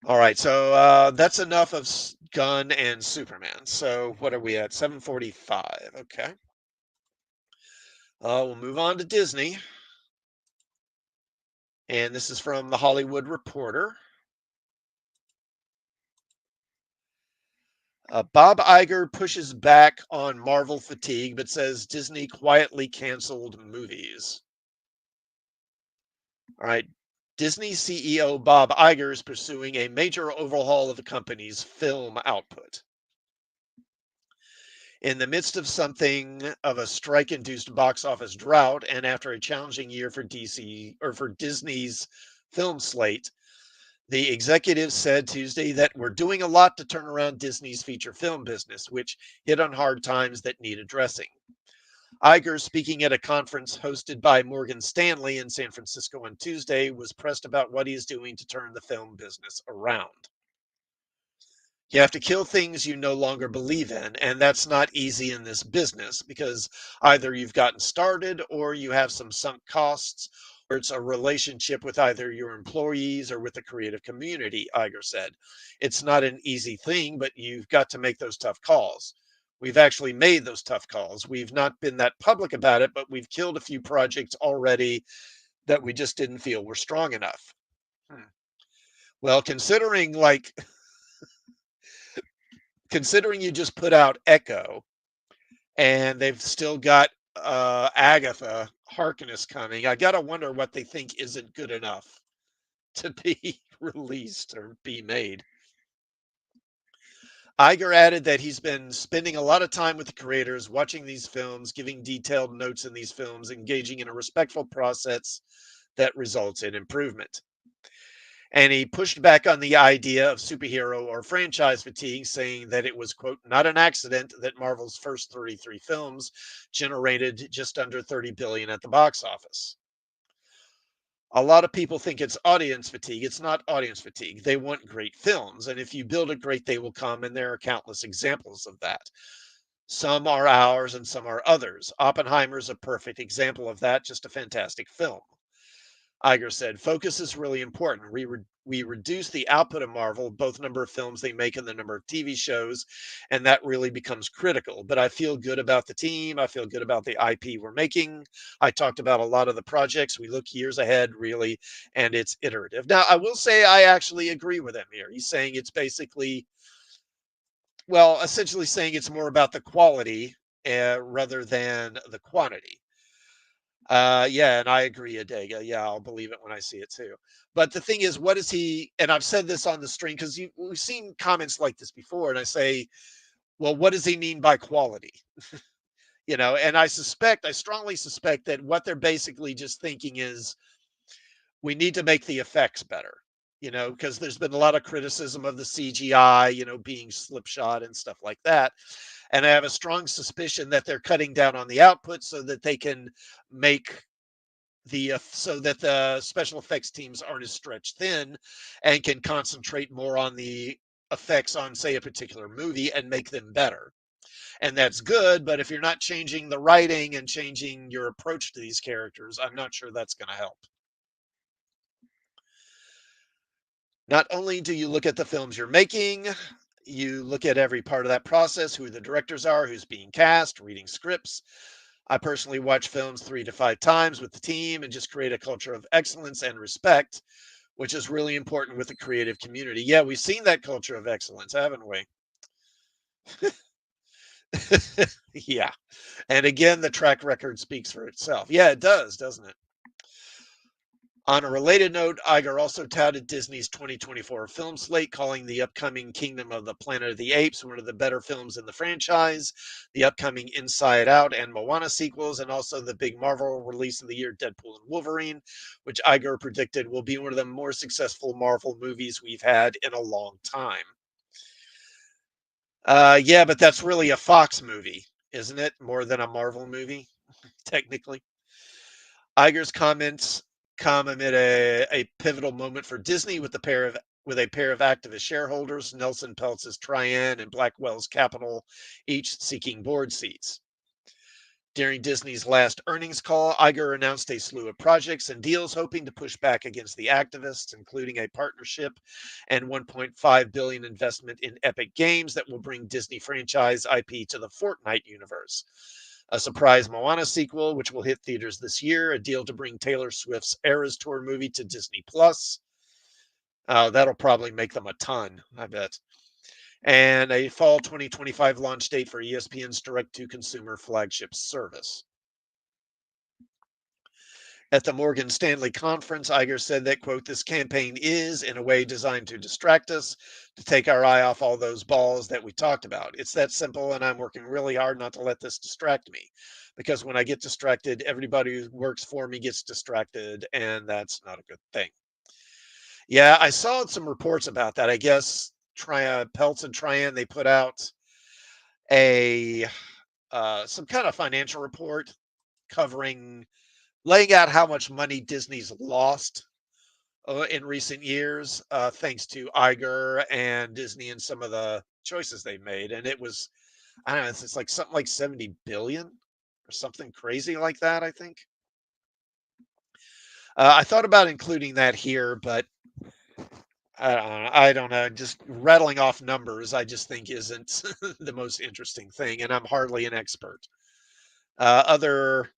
All right, so that's enough of Gunn and Superman. So what are we at? 7:45. Okay. We'll move on to Disney, and this is from the Hollywood Reporter. Bob Iger pushes back on Marvel fatigue, but says Disney quietly canceled movies. All right. Disney CEO Bob Iger is pursuing a major overhaul of the company's film output. In the midst of something of a strike induced box office drought, and after a challenging year for Disney's film slate, the executive said Tuesday that we're doing a lot to turn around Disney's feature film business, which hit on hard times that need addressing. Iger, speaking at a conference hosted by Morgan Stanley in San Francisco on Tuesday, was pressed about what he is doing to turn the film business around. You have to kill things you no longer believe in, and that's not easy in this business because either you've gotten started or you have some sunk costs, or it's a relationship with either your employees or with the creative community, Iger said. It's not an easy thing, but you've got to make those tough calls. We've actually made those tough calls. We've not been that public about it, but we've killed a few projects already that we just didn't feel were strong enough. Hmm. Well, considering you just put out Echo and they've still got Agatha Harkness coming, I gotta wonder what they think isn't good enough to be released or be made. Iger added that he's been spending a lot of time with the creators, watching these films, giving detailed notes in these films, engaging in a respectful process that results in improvement. And he pushed back on the idea of superhero or franchise fatigue, saying that it was, quote, not an accident that Marvel's first 33 films generated just under 30 billion at the box office. A lot of people think it's audience fatigue. It's not audience fatigue. They want great films. And if you build it great, they will come. And there are countless examples of that. Some are ours and some are others. Oppenheimer's a perfect example of that, just a fantastic film. Iger said, focus is really important. We reduce the output of Marvel, both number of films they make and the number of TV shows, and that really becomes critical. But I feel good about the team. I feel good about the IP we're making. I talked about a lot of the projects. We look years ahead, really, and it's iterative. Now, I will say I actually agree with him here. He's saying it's basically, well, essentially saying it's more about the quality rather than the quantity. Yeah, and I agree, Adega. Yeah, I'll believe it when I see it too. But the thing is, what is he? And I've said this on the stream because we've seen comments like this before, and I say, well, what does he mean by quality? And I strongly suspect that what they're basically just thinking is we need to make the effects better. Because there's been a lot of criticism of the CGI, being slipshod and stuff like that. And I have a strong suspicion that they're cutting down on the output so that they can make so that the special effects teams aren't as stretched thin and can concentrate more on the effects on, say, a particular movie and make them better. And that's good, but if you're not changing the writing and changing your approach to these characters, I'm not sure that's going to help. Not only do you look at the films you're making, you look at every part of that process, who the directors are, who's being cast, reading scripts. I personally watch films 3 to 5 times with the team and just create a culture of excellence and respect, which is really important with the creative community. Yeah, we've seen that culture of excellence, haven't we? Yeah. And again, the track record speaks for itself. Yeah, it does, doesn't it? On a related note, Iger also touted Disney's 2024 film slate, calling the upcoming Kingdom of the Planet of the Apes one of the better films in the franchise, the upcoming Inside Out and Moana sequels, and also the big Marvel release of the year, Deadpool and Wolverine, which Iger predicted will be one of the more successful Marvel movies we've had in a long time. Yeah, but that's really a Fox movie, isn't it? More than a Marvel movie, technically. Iger's comments come amid a pivotal moment for Disney with a pair of activist shareholders, Nelson Peltz's Trian and Blackwell's Capital, each seeking board seats. During Disney's last earnings call, Iger announced a slew of projects and deals hoping to push back against the activists, including a partnership and 1.5 billion investment in Epic Games that will bring Disney franchise IP to the Fortnite universe. A surprise Moana sequel, which will hit theaters this year, a deal to bring Taylor Swift's Eras Tour movie to Disney Plus. That'll probably make them a ton, I bet. And a fall 2025 launch date for ESPN's direct-to-consumer flagship service. At the Morgan Stanley conference, Iger said that, quote, this campaign is, in a way, designed to distract us, to take our eye off all those balls that we talked about. It's that simple, and I'm working really hard not to let this distract me. Because when I get distracted, everybody who works for me gets distracted, and that's not a good thing. Yeah, I saw some reports about that. I guess Peltz and Trian, they put out a some kind of financial report covering laying out how much money Disney's lost in recent years, thanks to Iger and Disney and some of the choices they made. And it was, I don't know, it's like something like 70 billion or something crazy like that, I think. I thought about including that here, but I don't know. Just rattling off numbers, I just think isn't the most interesting thing, and I'm hardly an expert. Other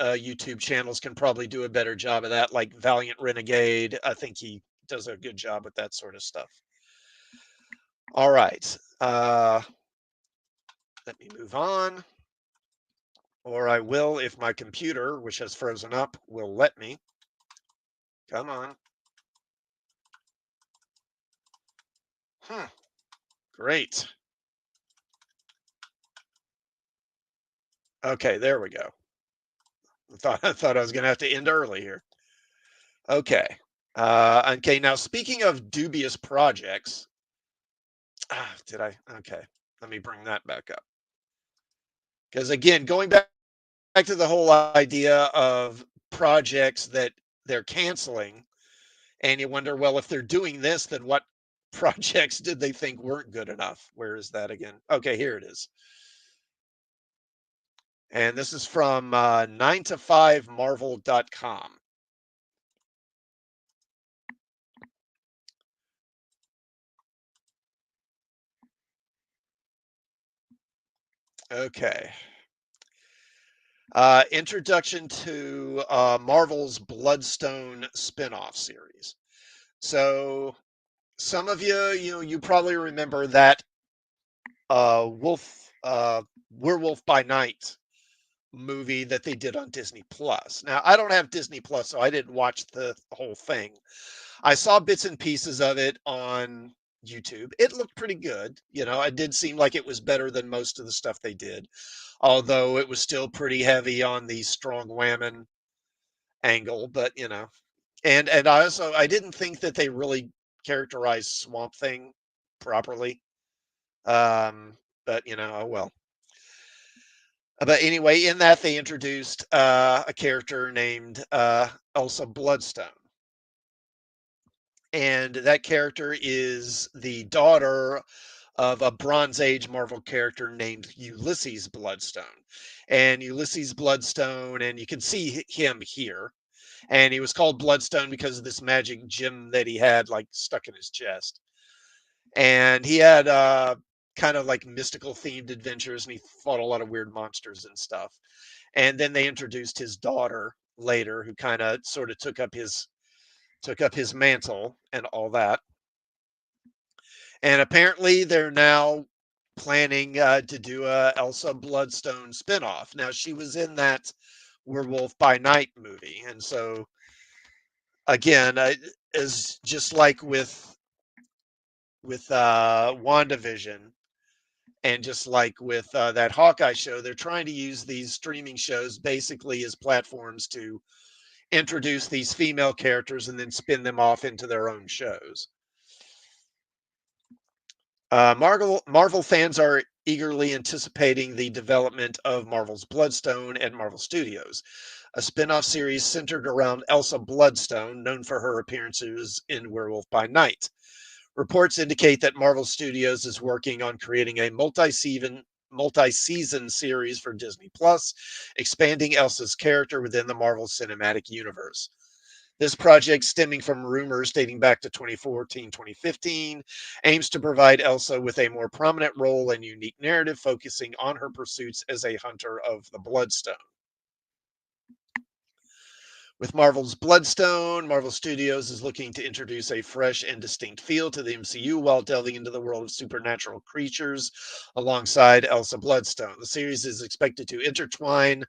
YouTube channels can probably do a better job of that, like Valiant Renegade. I think he does a good job with that sort of stuff. All right. Let me move on. Or I will if my computer, which has frozen up, will let me. Come on. Great. Okay, there we go. I thought I was going to have to end early here. Okay. Okay, now speaking of dubious projects, did I? Okay, let me bring that back up. Because again, going back to the whole idea of projects that they're canceling, and you wonder, well, if they're doing this, then what projects did they think weren't good enough? Where is that again? Okay, here it is. And this is from 9to5marvel.com. Okay. Introduction to Marvel's Bloodstone spin-off series. So some of you probably remember that Werewolf by Night movie that they did on Disney Plus. Now, I don't have Disney Plus, so I didn't watch the whole thing. I saw bits and pieces of it on YouTube. It looked pretty good. It did seem like it was better than most of the stuff they did, although it was still pretty heavy on the strong whammon angle. But and I didn't think that they really characterized Swamp Thing properly. But oh well. But anyway, in that they introduced a character named Elsa Bloodstone. And that character is the daughter of a Bronze Age Marvel character named Ulysses Bloodstone. And Ulysses Bloodstone, and you can see him here. And he was called Bloodstone because of this magic gem that he had, like, stuck in his chest. And he had kind of like mystical themed adventures, and he fought a lot of weird monsters and stuff. And then they introduced his daughter later, who kind of sort of took up his mantle and all that. And apparently they're now planning to do a Elsa Bloodstone spinoff. Now she was in that Werewolf by Night movie, and so again, is just like with WandaVision, and just like with that Hawkeye show, they're trying to use these streaming shows basically as platforms to introduce these female characters and then spin them off into their own shows. Marvel fans are eagerly anticipating the development of Marvel's Bloodstone at Marvel Studios. a spin-off series centered around Elsa Bloodstone, known for her appearances in Werewolf by Night. Reports indicate that Marvel Studios is working on creating a multi-season series for Disney Plus, expanding Elsa's character within the Marvel Cinematic Universe. This project, stemming from rumors dating back to 2014 2015, aims to provide Elsa with a more prominent role and unique narrative focusing on her pursuits as a hunter of the Bloodstone. With Marvel's Bloodstone, Marvel Studios is looking to introduce a fresh and distinct feel to the MCU while delving into the world of supernatural creatures alongside Elsa Bloodstone. The series is expected to intertwine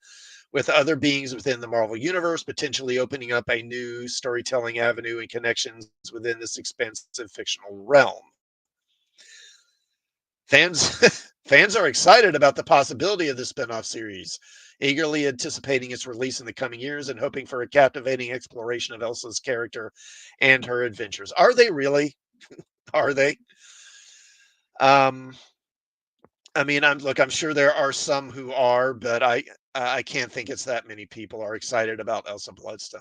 with other beings within the Marvel Universe, potentially opening up a new storytelling avenue and connections within this expansive fictional realm. Fans fans are excited about the possibility of the spin-off series, eagerly anticipating its release in the coming years and hoping for a captivating exploration of Elsa's character and her adventures. Are they really? Are they? Um, I mean, I'm sure there are some who are, but I can't think it's that many people are excited about Elsa Bloodstone.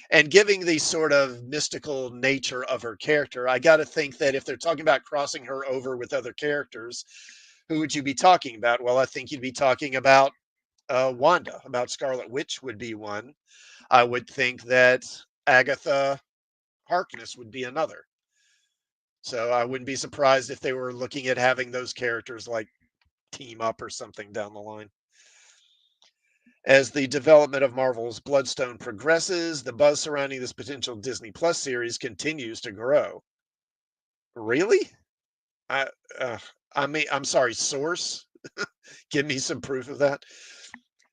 And giving the sort of mystical nature of her character, I got to think that if they're talking about crossing her over with other characters, who would you be talking about? Well, I think you'd be talking about Wanda, about Scarlet Witch would be one. I would think that Agatha Harkness would be another. So I wouldn't be surprised if they were looking at having those characters like team up or something down the line. As the development of Marvel's Bloodstone progresses, the buzz surrounding this potential Disney Plus series continues to grow. Really? I, uh, I mean, I'm sorry, source? Give me some proof of that.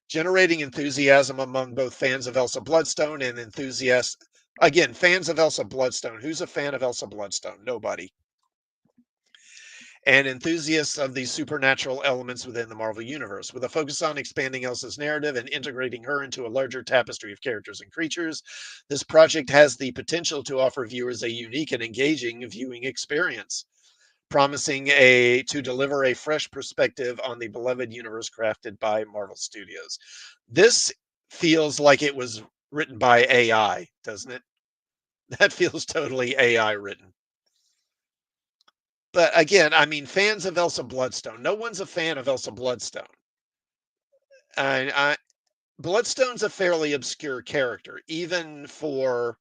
Generating enthusiasm among both fans of Elsa Bloodstone and enthusiasts. Again, fans of Elsa Bloodstone. Who's a fan of Elsa Bloodstone? Nobody. And enthusiasts of the supernatural elements within the Marvel Universe, with a focus on expanding Elsa's narrative and integrating her into a larger tapestry of characters and creatures. This project has the potential to offer viewers a unique and engaging viewing experience, promising to deliver a fresh perspective on the beloved universe crafted by Marvel Studios. This feels like it was written by AI, doesn't it? That feels totally AI written. But again, I mean, fans of Elsa Bloodstone. No one's a fan of Elsa Bloodstone. I Bloodstone's a fairly obscure character, even for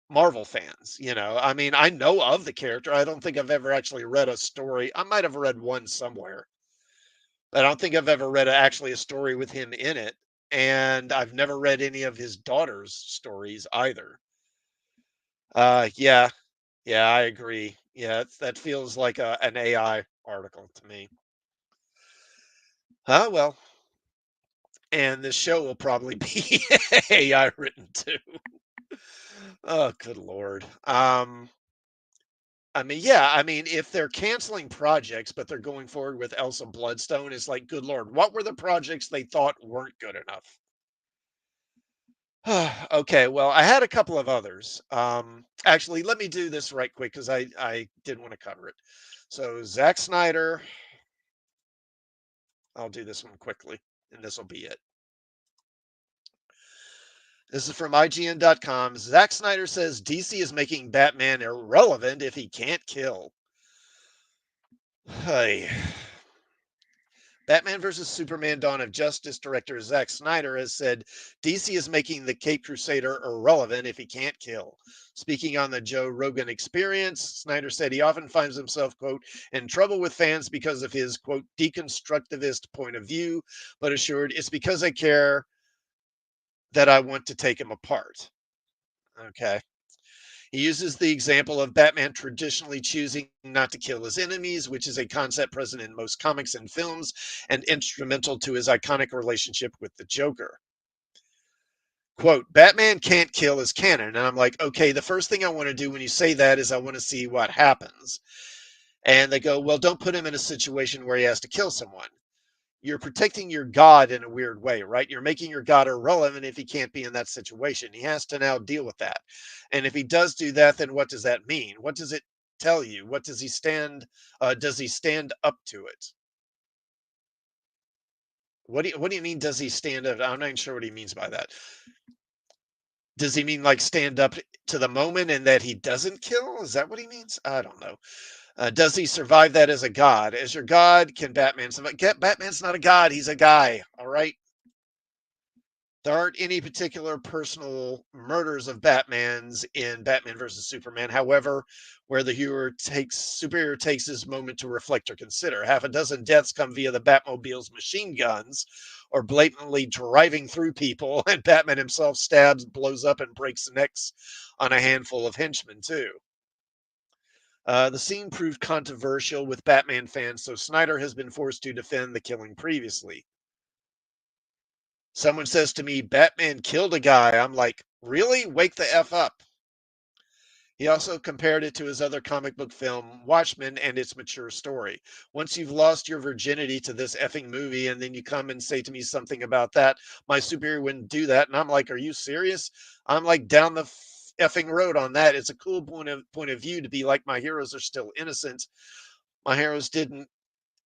Marvel fans. I mean, I know of the character. I don't think I've ever actually read a story. I might have read one somewhere, but I don't think I've ever read actually a story with him in it. And I've never read any of his daughter's stories either. Yeah, yeah, I agree. Yeah, that feels like an AI article to me. Well, and this show will probably be AI written too. Oh, good lord. I mean, yeah, I mean, if they're canceling projects, but they're going forward with Elsa Bloodstone, it's like, good lord, what were the projects they thought weren't good enough? Okay, well, I had a couple of others. Actually, let me do this right quick because I did want to cover it. So Zack Snyder, I'll do this one quickly, and this will be it. This is from IGN.com. Zack Snyder says DC is making Batman irrelevant if he can't kill. Hey. Batman vs. Superman Dawn of Justice director Zack Snyder has said DC is making the Cape Crusader irrelevant if he can't kill. Speaking on the Joe Rogan Experience, Snyder said he often finds himself, quote, in trouble with fans because of his, quote, deconstructivist point of view, but assured it's because I care that I want to take him apart. Okay. He uses the example of Batman traditionally choosing not to kill his enemies, which is a concept present in most comics and films and instrumental to his iconic relationship with the Joker. Quote, Batman can't kill is canon. And I'm like, okay, the first thing I want to do when you say that is I want to see what happens. And they go, well, don't put him in a situation where he has to kill someone. You're protecting your God in a weird way, right? You're making your God irrelevant if he can't be in that situation. He has to now deal with that. And if he does do that, then what does that mean? What does it tell you? What does he stand? Does he stand up to it? What do you mean? Does he stand up? I'm not even sure what he means by that. Does he mean like stand up to the moment and that he doesn't kill? Is that what he means? I don't know. Does he survive that as a god? As your god, can Batman survive? Batman's not a god. He's a guy. All right. There aren't any particular personal murders of Batman's in Batman versus Superman. However, where the superior takes his moment to reflect or consider. Half a dozen deaths come via the Batmobile's machine guns or blatantly driving through people, and Batman himself stabs, blows up, and breaks necks on a handful of henchmen, too. The scene proved controversial with Batman fans, so Snyder has been forced to defend the killing previously. Someone says to me, Batman killed a guy. I'm like, really? Wake the F up. He also compared it to his other comic book film, Watchmen, and its mature story. Once you've lost your virginity to this effing movie, and then you come and say to me something about that, my superior wouldn't do that. And I'm like, are you serious? I'm like down the effing road on that. It's a cool point of view to be like, my heroes are still innocent. My heroes didn't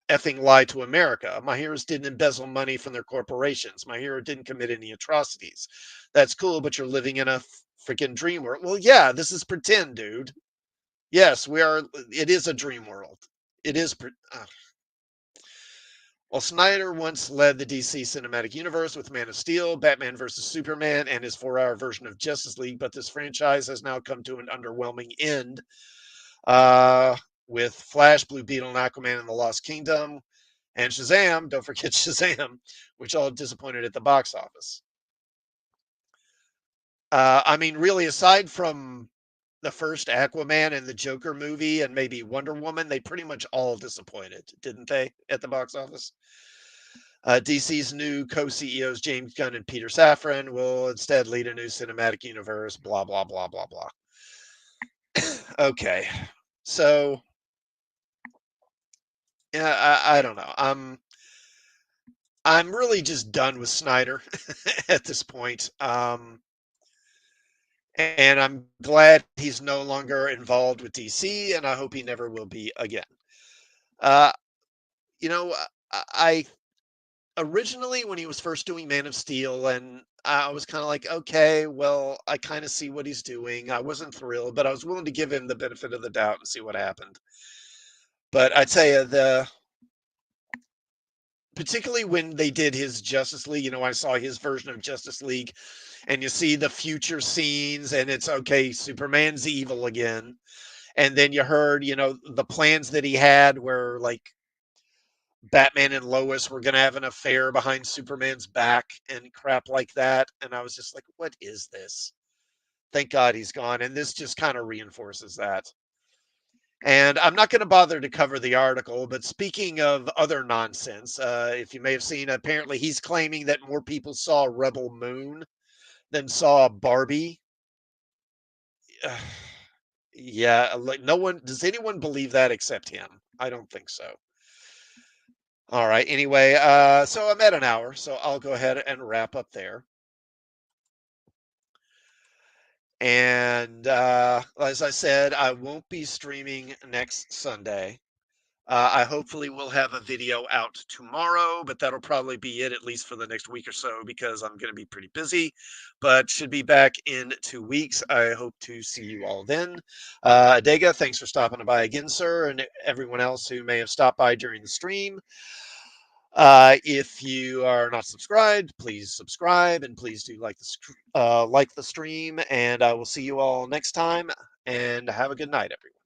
effing lie to America. My heroes didn't embezzle money from their corporations. My hero didn't commit any atrocities. That's cool, but you're living in a freaking dream world. Well, yeah, this is pretend, dude. Yes, we are. It is a dream world. It is. Well, Snyder once led the DC cinematic universe with Man of Steel, Batman vs. Superman, and his 4-hour version of Justice League, but this franchise has now come to an underwhelming end uh, with Flash, Blue Beetle, and Aquaman in the Lost Kingdom, and Shazam, don't forget Shazam, which all disappointed at the box office. I mean, really, aside from the first Aquaman and the Joker movie and maybe Wonder Woman, they pretty much all disappointed, didn't they, at the box office? DC's new co-CEOs James Gunn and Peter Safran will instead lead a new cinematic universe, blah, blah, blah, blah, blah. Okay. So, yeah, I don't know. I'm really just done with Snyder at this point. And I'm glad he's no longer involved with DC, and I hope he never will be again. Uh, you know, I originally when he was first doing Man of Steel, and I was kind of like, okay, well, I kind of see what he's doing. I wasn't thrilled, but I was willing to give him the benefit of the doubt and see what happened. But I tell you, particularly when they did his Justice League, I saw his version of Justice League, and you see the future scenes, and it's okay, Superman's evil again. And then you heard, the plans that he had where like Batman and Lois were going to have an affair behind Superman's back and crap like that. And I was just like, what is this? Thank God he's gone. And this just kind of reinforces that. And I'm not going to bother to cover the article, but speaking of other nonsense, if you may have seen, apparently he's claiming that more people saw Rebel Moon than saw Barbie. Yeah, like no one does anyone believe that except him? I don't think so. All right. Anyway, so I'm at an hour, so I'll go ahead and wrap up there. And as I said, I won't be streaming next Sunday. I hopefully will have a video out tomorrow, but that'll probably be it at least for the next week or so because I'm going to be pretty busy. But should be back in 2 weeks. I hope to see you all then. Adega, thanks for stopping by again, sir, and everyone else who may have stopped by during the stream. If you are not subscribed, please subscribe and please do like the stream. And I will see you all next time. And have a good night, everyone.